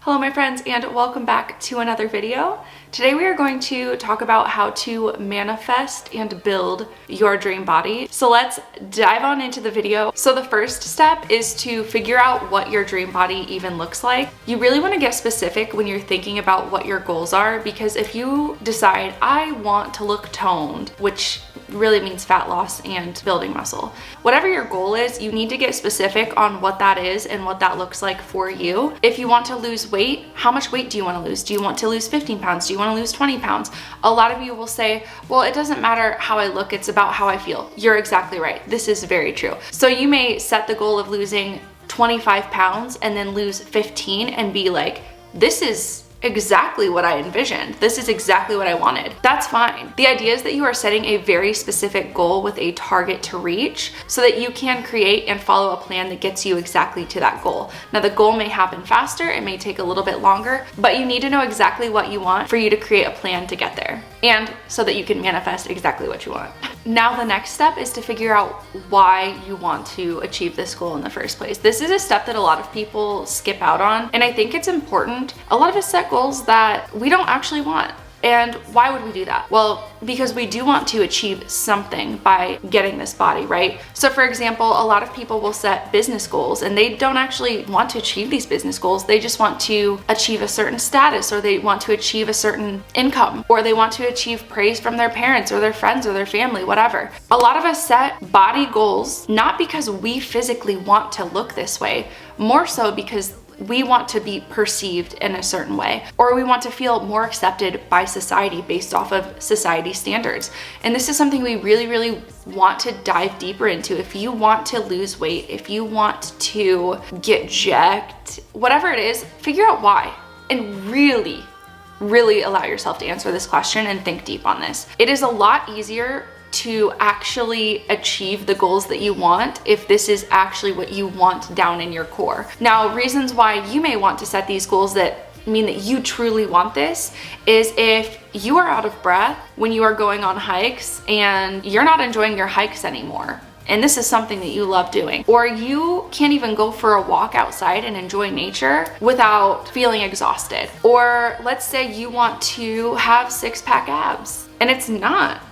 Hello my friends, and welcome back to another video. Today we are going to talk about how to manifest and build your dream body. So let's dive on into the video. So the first step is to figure out what your dream body even looks like. You really want to get specific when you're thinking about what your goals are, because if you decide I want to look toned, which really means fat loss and building muscle. Whatever your goal is, you need to get specific on what that is and what that looks like for you. If you want to lose weight, how much weight do you want to lose? Do you want to lose 15 pounds? Do you want to lose 20 pounds? A lot of you will say, well, it doesn't matter how I look, it's about how I feel. You're exactly right. This is very true. So you may set the goal of losing 25 pounds and then lose 15 and be like, this is exactly what I envisioned. This is exactly what I wanted. That's fine. The idea is that you are setting a very specific goal with a target to reach so that you can create and follow a plan that gets you exactly to that goal. Now the goal may happen faster, it may take a little bit longer, but you need to know exactly what you want for you to create a plan to get there, and so that you can manifest exactly what you want. Now the next step is to figure out why you want to achieve this goal in the first place. This is a step that a lot of people skip out on, and I think it's important. A lot of us set goals that we don't actually want. And why would we do that? Well, because we do want to achieve something by getting this body, right? So for example, a lot of people will set business goals and they don't actually want to achieve these business goals. They just want to achieve a certain status, or they want to achieve a certain income, or they want to achieve praise from their parents or their friends or their family, whatever. A lot of us set body goals not because we physically want to look this way, more so because we want to be perceived in a certain way, or we want to feel more accepted by society based off of society standards. And this is something we really want to dive deeper into. If you want to lose weight, if you want to get jacked, whatever it is, figure out why, and really allow yourself to answer this question and think deep on this. It is a lot easier to actually achieve the goals that you want if this is actually what you want down in your core. Now, reasons why you may want to set these goals that mean that you truly want this is if you are out of breath when you are going on hikes and you're not enjoying your hikes anymore, and this is something that you love doing, or you can't even go for a walk outside and enjoy nature without feeling exhausted. Or let's say you want to have six-pack abs and it's not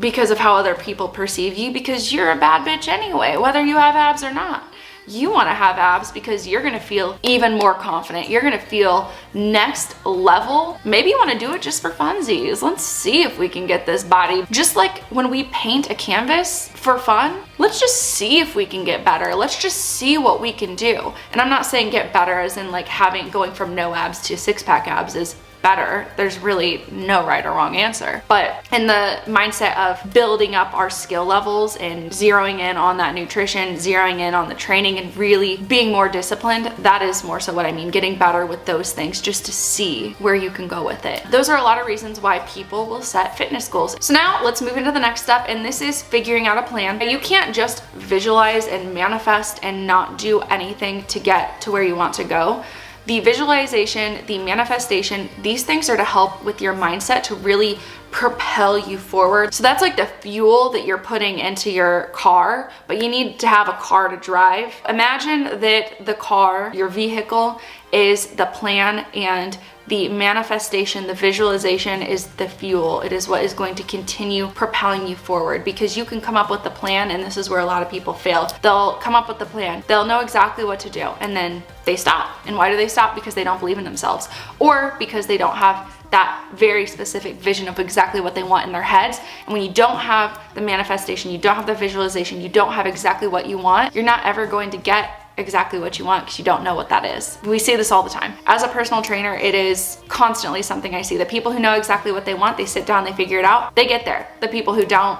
because of how other people perceive you, because you're a bad bitch anyway, whether you have abs or not. You want to have abs because you're going to feel even more confident. You're going to feel next level. Maybe you want to do it just for funsies. Let's see if we can get this body. Just like when we paint a canvas for fun, let's just see if we can get better. Let's just see what we can do. And I'm not saying get better as in like going from no abs to six-pack abs is better. There's really no right or wrong answer. But in the mindset of building up our skill levels and zeroing in on that nutrition, zeroing in on the training, and really being more disciplined, that is more so what I mean, getting better with those things just to see where you can go with it. Those are a lot of reasons why people will set fitness goals. So now let's move into the next step, and this is figuring out a plan. You can't just visualize and manifest and not do anything to get to where you want to go. The visualization, the manifestation, these things are to help with your mindset to really propel you forward. So that's like the fuel that you're putting into your car, but you need to have a car to drive. Imagine that the car, your vehicle, is the plan, and the manifestation, the visualization is the fuel. It is what is going to continue propelling you forward, because you can come up with the plan, and this is where a lot of people fail. They'll come up with the plan, they'll know exactly what to do, and then they stop. And why do they stop? Because they don't believe in themselves, or because they don't have that very specific vision of exactly what they want in their heads. And when you don't have the manifestation, you don't have the visualization, you don't have exactly what you want, you're not ever going to get exactly what you want because you don't know what that is. We see this all the time. As a personal trainer, it is constantly something I see. The people who know exactly what they want, they sit down, they figure it out, they get there. The people who don't.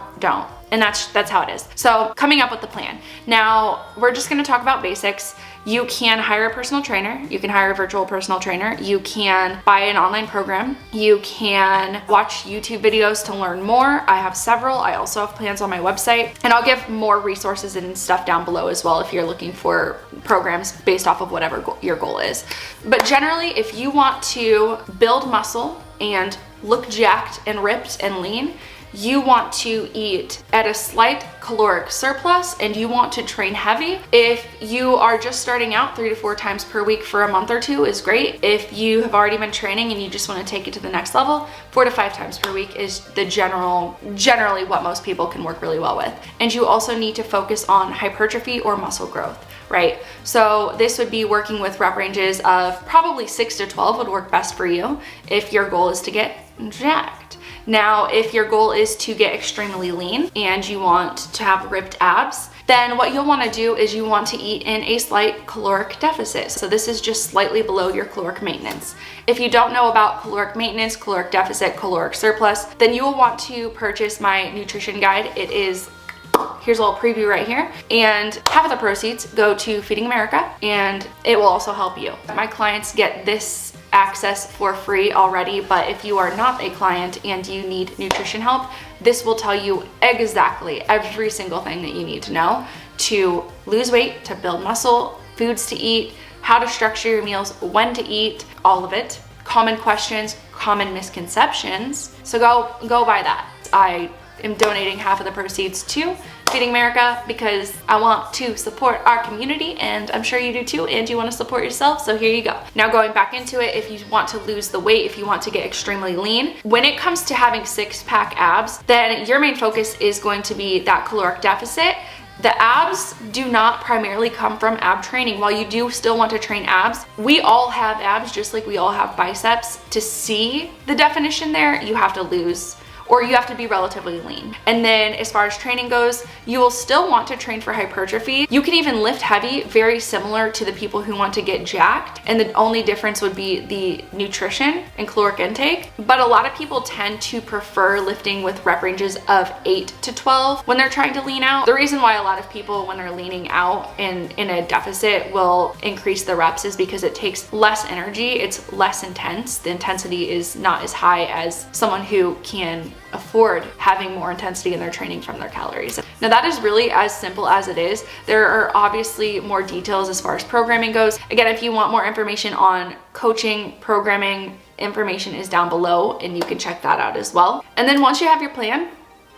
And that's how it is. So coming up with the plan. Now, we're just gonna talk about basics. You can hire a personal trainer. You can hire a virtual personal trainer. You can buy an online program. You can watch YouTube videos to learn more. I have several. I also have plans on my website, and I'll give more resources and stuff down below as well if you're looking for programs based off of whatever your goal is. But generally, if you want to build muscle and look jacked and ripped and lean, you want to eat at a slight caloric surplus and you want to train heavy. If you are just starting out, 3 to 4 times per week for a month or 2 is great. If you have already been training and you just want to take it to the next level, 4 to 5 times per week is the generally what most people can work really well with. And you also need to focus on hypertrophy or muscle growth, right? So this would be working with rep ranges of probably 6 to 12 would work best for you if your goal is to get jacked. Now, if your goal is to get extremely lean and you want to have ripped abs, then what you'll want to do is you want to eat in a slight caloric deficit. So this is just slightly below your caloric maintenance. If you don't know about caloric maintenance, caloric deficit, caloric surplus, then you will want to purchase my nutrition guide. Here's a little preview right here, and half of the proceeds go to Feeding America, and it will also help you. My clients get this access for free already, but if you are not a client and you need nutrition help, this will tell you exactly every single thing that you need to know to lose weight, to build muscle, foods to eat, how to structure your meals, when to eat, all of it, common questions, common misconceptions. So go buy that. I am donating half of the proceeds to Feeding America because I want to support our community, and I'm sure you do too, and you want to support yourself, so here you go. Now going back into it, if you want to lose the weight, if you want to get extremely lean, when it comes to having 6-pack abs, then your main focus is going to be that caloric deficit. The abs do not primarily come from ab training. While you do still want to train abs, we all have abs just like we all have biceps. To see the definition there, you have to lose, or you have to be relatively lean. And then as far as training goes, you will still want to train for hypertrophy. You can even lift heavy, very similar to the people who want to get jacked. And the only difference would be the nutrition and caloric intake. But a lot of people tend to prefer lifting with rep ranges of 8 to 12 when they're trying to lean out. The reason why a lot of people, when they're leaning out and in a deficit, will increase the reps is because it takes less energy. It's less intense. The intensity is not as high as someone who can afford having more intensity in their training from their calories. Now that is really as simple as it is. There are obviously more details as far as programming goes. Again, if you want more information on coaching, programming, information is down below and you can check that out as well. And then once you have your plan,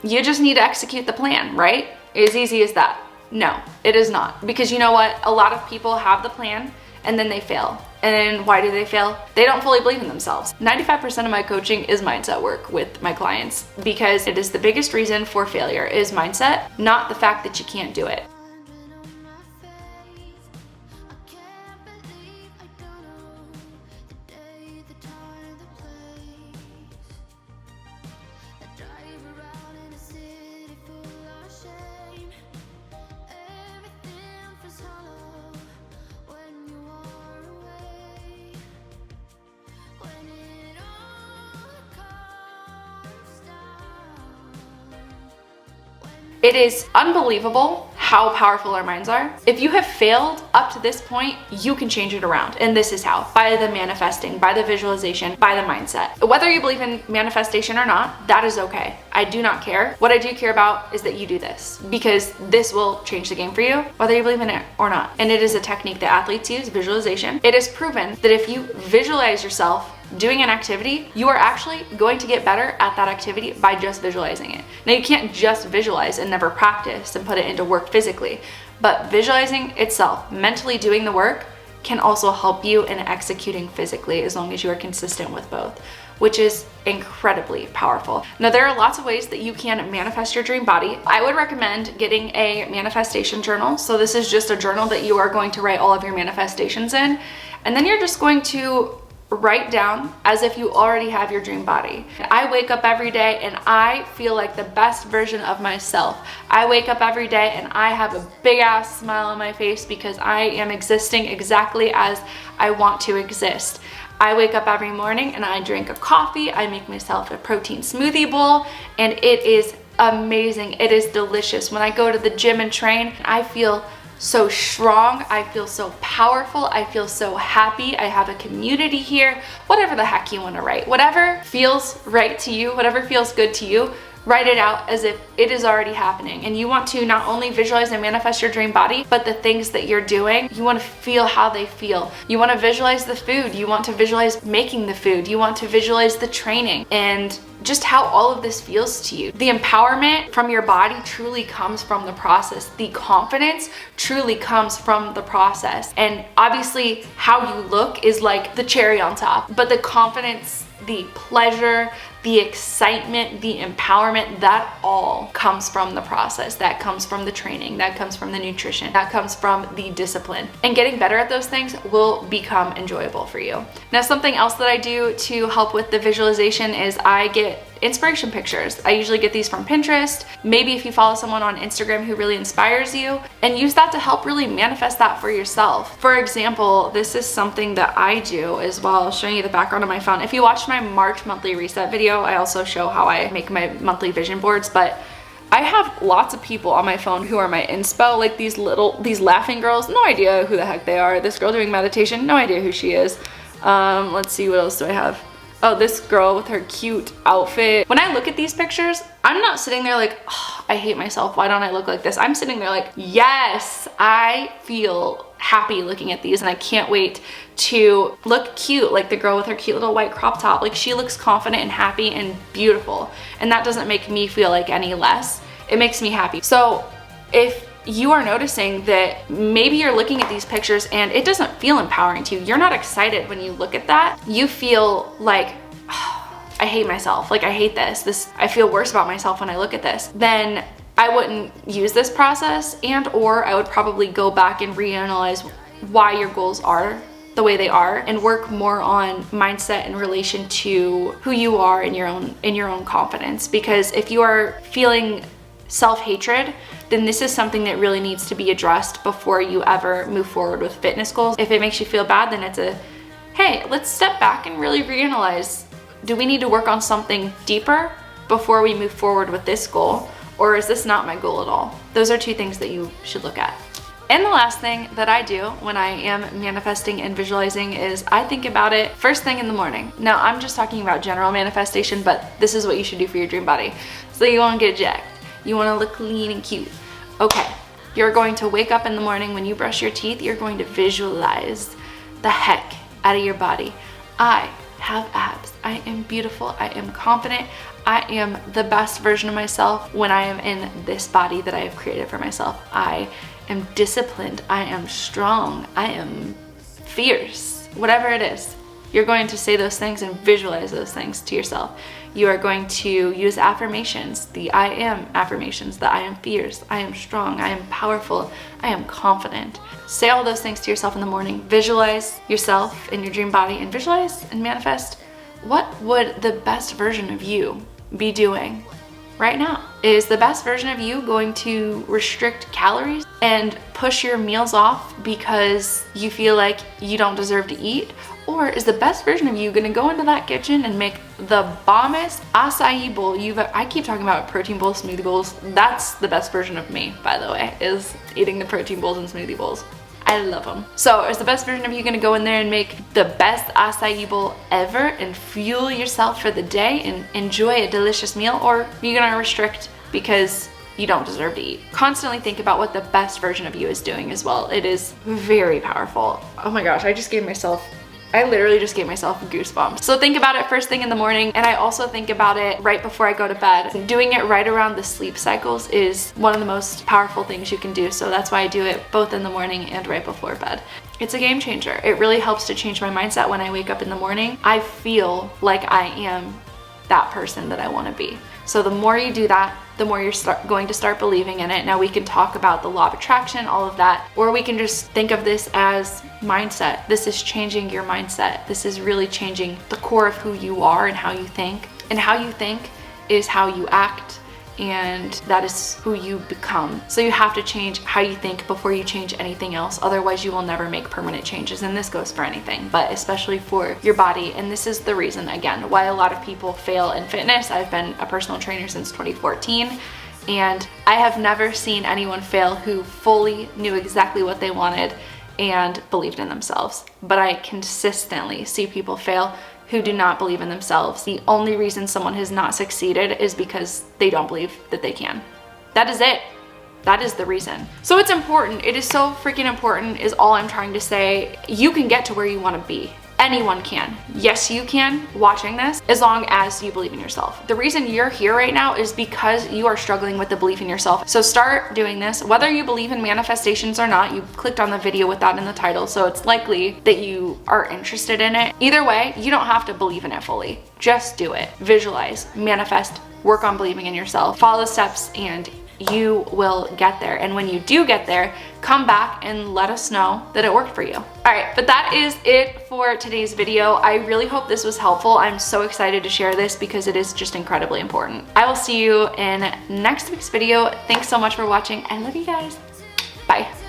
you just need to execute the plan, right? As easy as that. No, it is not. Because you know what? A lot of people have the plan and then they fail. And then why do they fail? They don't fully believe in themselves. 95% of my coaching is mindset work with my clients because it is the biggest reason for failure is mindset, not the fact that you can't do it. It is unbelievable how powerful our minds are. If you have failed up to this point, you can change it around. And this is how: by the manifesting, by the visualization, by the mindset. Whether you believe in manifestation or not, that is okay. I do not care. What I do care about is that you do this, because this will change the game for you, whether you believe in it or not. And it is a technique that athletes use, visualization. It is proven that if you visualize yourself doing an activity, you are actually going to get better at that activity by just visualizing it. Now, you can't just visualize and never practice and put it into work physically, but visualizing itself, mentally doing the work, can also help you in executing physically as long as you are consistent with both, which is incredibly powerful. Now, there are lots of ways that you can manifest your dream body. I would recommend getting a manifestation journal. So this is just a journal that you are going to write all of your manifestations in, and then you're just going to write down as if you already have your dream body. I wake up every day and I feel like the best version of myself. I wake up every day and I have a big ass smile on my face because I am existing exactly as I want to exist. I wake up every morning and I drink a coffee. I make myself a protein smoothie bowl, and it is amazing. It is delicious. When I go to the gym and train, I feel so strong, I feel so powerful, I feel so happy, I have a community here. Whatever the heck you want to write, whatever feels right to you, whatever feels good to you, Write it out as if it is already happening, and you want to not only visualize and manifest your dream body, but the things that you're doing, you want to feel how they feel. You want to visualize the food, you want to visualize making the food, you want to visualize the training, and just how all of this feels to you. The empowerment from your body truly comes from the process. The confidence truly comes from the process. And obviously how you look is like the cherry on top, but the confidence, the pleasure, the excitement, the empowerment, that all comes from the process. That comes from the training, that comes from the nutrition, that comes from the discipline. And getting better at those things will become enjoyable for you. Now, something else that I do to help with the visualization is I get inspiration pictures. I usually get these from Pinterest. Maybe if you follow someone on Instagram who really inspires you, and use that to help really manifest that for yourself. For example, this is something that I do as well. I'll show you the background on my phone. If you watched my March monthly reset video, I also show how I make my monthly vision boards, but I have lots of people on my phone who are my inspo, like these laughing girls, no idea who the heck they are. This girl doing meditation, no idea who she is. Let's see, what else do I have? Oh, this girl with her cute outfit. When I look at these pictures, I'm not sitting there like, oh, I hate myself, why don't I look like this? I'm sitting there like, yes, I feel happy looking at these, and I can't wait to look cute like the girl with her cute little white crop top. Like, she looks confident and happy and beautiful, and that doesn't make me feel like any less. It makes me happy. So if you are noticing that maybe you're looking at these pictures and it doesn't feel empowering to you, you're not excited when you look at that, you feel like, oh, I hate myself, like I hate this, I feel worse about myself when I look at this, then I wouldn't use this process, and or I would probably go back and reanalyze why your goals are the way they are, and work more on mindset in relation to who you are in your own confidence. Because if you are feeling self-hatred, then this is something that really needs to be addressed before you ever move forward with fitness goals. If it makes you feel bad, then it's a, hey, let's step back and really reanalyze. Do we need to work on something deeper before we move forward with this goal? Or is this not my goal at all? Those are two things that you should look at. And the last thing that I do when I am manifesting and visualizing is I think about it first thing in the morning. Now, I'm just talking about general manifestation, but this is what you should do for your dream body. So you want to get jacked. You want to look lean and cute. Okay, you're going to wake up in the morning. When you brush your teeth, you're going to visualize the heck out of your body. I have abs. I am beautiful. I am confident. I am the best version of myself when I am in this body that I have created for myself. I am disciplined. I am strong. I am fierce. Whatever it is, you're going to say those things and visualize those things to yourself. You are going to use affirmations, the I am affirmations, the I am fierce, I am strong, I am powerful, I am confident. Say all those things to yourself in the morning. Visualize yourself in your dream body, and visualize and manifest what would the best version of you be doing right now. Is the best version of you going to restrict calories and push your meals off because you feel like you don't deserve to eat? Or is the best version of you gonna go into that kitchen and make the bombest acai bowl I keep talking about protein bowls, smoothie bowls. That's the best version of me, by the way, is eating the protein bowls and smoothie bowls. I love them. So is the best version of you gonna go in there and make the best acai bowl ever and fuel yourself for the day and enjoy a delicious meal? Or are you gonna restrict because you don't deserve to eat? Constantly think about what the best version of you is doing as well. It is very powerful. Oh my gosh, I literally just gave myself goosebumps. So think about it first thing in the morning, and I also think about it right before I go to bed. Doing it right around the sleep cycles is one of the most powerful things you can do, so that's why I do it both in the morning and right before bed. It's a game changer. It really helps to change my mindset when I wake up in the morning. I feel like I am that person that I want to be. So the more you do that, the more you're going to start believing in it. Now we can talk about the law of attraction, all of that, or we can just think of this as mindset. This is changing your mindset. This is really changing the core of who you are and how you think. And how you think is how you act, and that is who you become. So you have to change how you think before you change anything else. Otherwise you will never make permanent changes, and this goes for anything, but especially for your body. And this is the reason, again, why a lot of people fail in fitness. I've been a personal trainer since 2014, and I have never seen anyone fail who fully knew exactly what they wanted and believed in themselves. But I consistently see people fail who do not believe in themselves. The only reason someone has not succeeded is because they don't believe that they can. That is it. That is the reason. So it's important. It is so freaking important is all I'm trying to say. You can get to where you want to be. Anyone can. Yes, you can, watching this, as long as you believe in yourself. The reason you're here right now is because you are struggling with the belief in yourself. So start doing this. Whether you believe in manifestations or not, you clicked on the video with that in the title, so it's likely that you are interested in it. Either way, you don't have to believe in it fully. Just do it. Visualize, manifest, work on believing in yourself. Follow the steps and you will get there. And when you do get there, come back and let us know that it worked for you. All right, but that is it for today's video. I really hope this was helpful. I'm so excited to share this because it is just incredibly important. I will see you in next week's video. Thanks so much for watching. I love you guys. Bye.